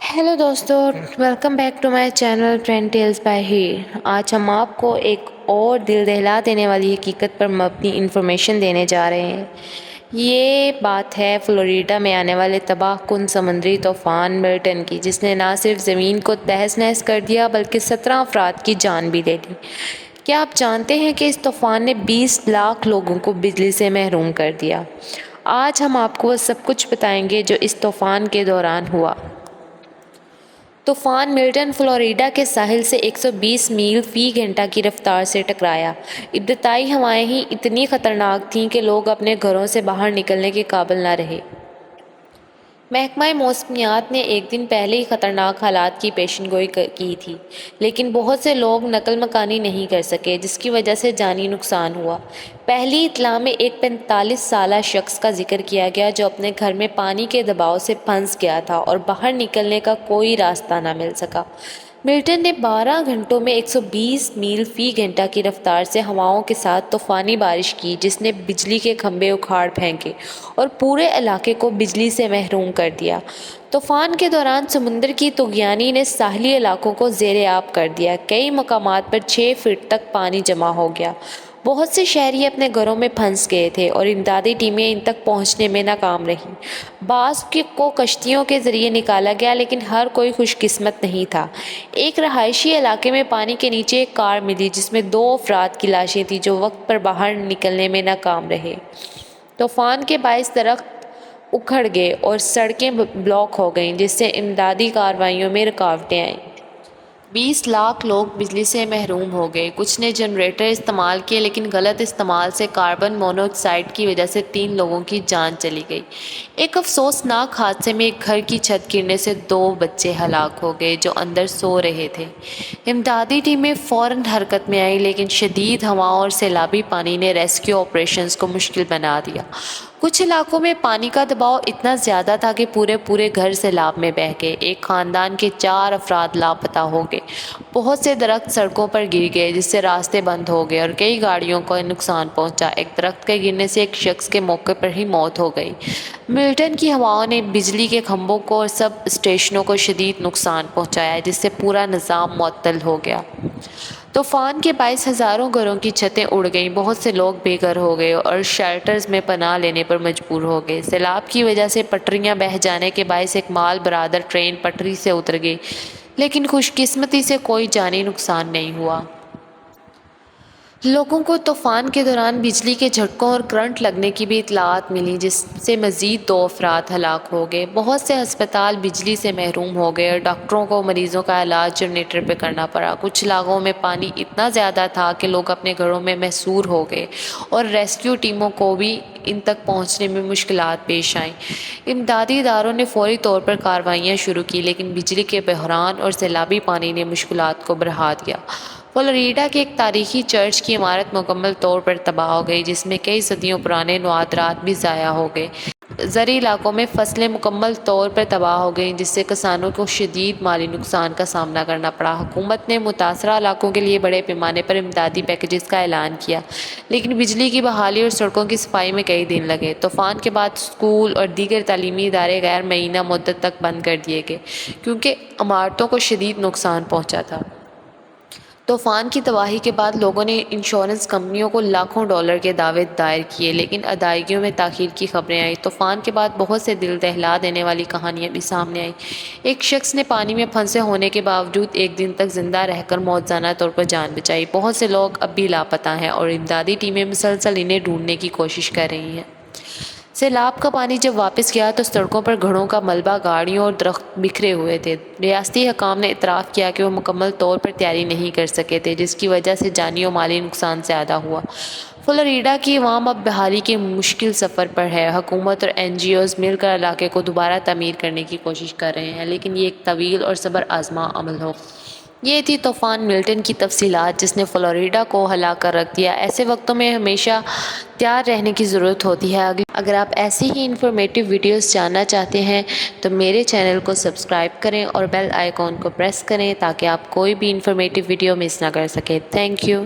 Hello दोस्तों, welcome back to my channel trend tales by Heer. आज हम आपको एक और दिल दहला देने वाली हकीकत पर मबनी इन्फॉर्मेशन देने जा रहे हैं। ये बात है फ्लोरिडा में आने वाले तबाह कुन समुद्री तूफ़ान मिल्टन की, जिसने ना सिर्फ ज़मीन को तहस नहस कर दिया बल्कि 17 अफराद की जान भी ले ली। क्या आप जानते हैं कि इस तूफ़ान ने 20 लाख लोगों को बिजली से महरूम कर दिया? आज हम आपको वो सब कुछ बताएंगे जो इस तूफ़ान के दौरान हुआ। तूफ़ान मिल्टन फ्लोरिडा के साहिल से 120 मील फ़ी घंटा की रफ्तार से टकराया। इब्तदाई हवाएं ही इतनी ख़तरनाक थीं कि लोग अपने घरों से बाहर निकलने के काबिल न रहे। महकमा मौसमियात ने एक दिन पहले ही ख़तरनाक हालात की पेशनगोई की थी, लेकिन बहुत से लोग नकल मकानी नहीं कर सके, जिसकी वजह से जानी नुकसान हुआ। पहली इत्तला में एक 45 साला शख्स का जिक्र किया गया जो अपने घर में पानी के दबाव से फंस गया था और बाहर निकलने का कोई रास्ता न मिल सका। मिल्टन ने 12 घंटों में 120 मील फ़ी घंटा की रफ्तार से हवाओं के साथ तूफ़ानी बारिश की, जिसने बिजली के खंभे उखाड़ फेंके और पूरे इलाके को बिजली से महरूम कर दिया। तूफ़ान के दौरान समुद्र की तूफ़ानी ने साहली इलाकों को ज़ेरे आब कर दिया। कई मकामात पर 6 फीट तक पानी जमा हो गया। बहुत से शहरी अपने घरों में फंस गए थे और इमदादी टीमें इन तक पहुंचने में नाकाम रहीं। बास को कश्तियों के ज़रिए निकाला गया, लेकिन हर कोई खुशकिस्मत नहीं था। एक रहायशी इलाके में पानी के नीचे एक कार मिली जिसमें 2 अफराद की लाशें थीं जो वक्त पर बाहर निकलने में नाकाम रहे। तूफ़ान के बाइस दरख्त उखड़ गए और सड़कें ब्लॉक हो गईं, जिससे इमदादी कार्रवाइयों में रुकावटें आईं। 20 लाख लोग बिजली से महरूम हो गए। कुछ ने जनरेटर इस्तेमाल किए, लेकिन गलत इस्तेमाल से कार्बन मोनोऑक्साइड की वजह से 3 लोगों की जान चली गई। एक अफसोसनाक हादसे में एक घर की छत गिरने से 2 बच्चे हलाक हो गए जो अंदर सो रहे थे। इमदादी टीमें फ़ौरन हरकत में आई, लेकिन शदीद हवाओं और सैलाबी पानी ने रेस्क्यू ऑपरेशंस को मुश्किल बना दिया। कुछ इलाकों में पानी का दबाव इतना ज़्यादा था कि पूरे घर सैलाब में बह गए। एक ख़ानदान के 4 अफराद लापता हो गए। बहुत से दरख्त सड़कों पर गिर गए, जिससे रास्ते बंद हो गए और कई गाड़ियों को नुकसान पहुंचा। एक दरख्त के गिरने से एक शख्स के मौके पर ही मौत हो गई। मिल्टन की हवाओं ने बिजली के खंभों को और सब स्टेशनों को शदीद नुकसान पहुंचाया, जिससे पूरा निज़ाम मुअत्तल हो गया। तूफ़ान के बाइस हज़ारों घरों की छतें उड़ गईं। बहुत से लोग बेघर हो गए और शेल्टर्स में पनाह लेने पर मजबूर हो गए। सैलाब की वजह से पटरियां बह जाने के बाइस एक माल बरादर ट्रेन पटरी से उतर गई, लेकिन खुशकिस्मती से कोई जानी नुकसान नहीं हुआ। लोगों को तूफ़ान के दौरान बिजली के झटकों और करंट लगने की भी इतलात मिली, जिससे मज़ीद 2 अफराद हलाक हो गए। बहुत से अस्पताल बिजली से महरूम हो गए और डॉक्टरों को मरीज़ों का इलाज जनरेटर पर करना पड़ा। कुछ इलाकों में पानी इतना ज़्यादा था कि लोग अपने घरों में महसूर हो गए और रेस्क्यू टीमों को भी इन तक पहुंचने में मुश्किलात पेश आईं। इमदादी इदारों ने फौरी तौर पर कार्रवाइयाँ शुरू की, लेकिन बिजली के बहरान और सैलाबी पानी ने मुश्किलात को बढ़ा दिया। फ्लोरिडा के एक तारीखी चर्च की इमारत मुकम्मल तौर पर तबाह हो गई, जिसमें कई सदियों पुराने नवादरात भी ज़ाया हो गए। ज़री इलाकों में फसलें मुकम्मल तौर पर तबाह हो गईं, जिससे किसानों को शदीद माली नुकसान का सामना करना पड़ा। हुकूमत ने मुतासरा इलाकों के लिए बड़े पैमाने पर इमदादी पैकेजेस का ऐलान किया, लेकिन बिजली की बहाली और सड़कों की सफाई में कई दिन लगे। तूफ़ान के बाद स्कूल और दीगर तालीमी इदारे गैर मुअय्यना मुद्दत तक बंद कर दिए गए, क्योंकि इमारतों को शदीद नुकसान पहुँचा था। तूफ़ान की तबाही के बाद लोगों ने इंश्योरेंस कंपनियों को लाखों डॉलर के दावे दायर किए, लेकिन अदायगियों में ताख़ीर की खबरें आईं। तूफ़ान के बाद बहुत से दिल दहला देने वाली कहानियाँ भी सामने आईं। एक शख्स ने पानी में फंसे होने के बावजूद एक दिन तक ज़िंदा रहकर मौजज़ाना तौर पर जान बचाई। बहुत से लोग अब भी लापता हैं और इमदादी टीमें मुसलसल इन्हें ढूंढने की कोशिश कर रही हैं। सैलाब का पानी जब वापस गया तो सड़कों पर घड़ों का मलबा, गाड़ियों और दरख्त बिखरे हुए थे। रियासती हकाम ने इतराफ़ किया कि वो मुकम्मल तौर पर तैयारी नहीं कर सके थे, जिसकी वजह से जानी और माली नुकसान ज़्यादा हुआ। फ्लोरिडा की अवाम अब बहाली के मुश्किल सफ़र पर है। हुकूमत और NGOs मिलकर इलाके को दोबारा तमीर करने की कोशिश कर रहे हैं, लेकिन ये एक तवील और सब्र आज़मा अमल हो। ये थी तूफ़ान मिल्टन की तफसीलात, जिसने फ्लोरिडा को हिला कर रख दिया। ऐसे वक्तों में हमेशा तैयार रहने की ज़रूरत होती है। अगर आप ऐसी ही इंफॉर्मेटिव वीडियोस जानना चाहते हैं तो मेरे चैनल को सब्सक्राइब करें और बेल आइकॉन को प्रेस करें, ताकि आप कोई भी इंफॉर्मेटिव वीडियो मिस ना कर सकें। Thank you.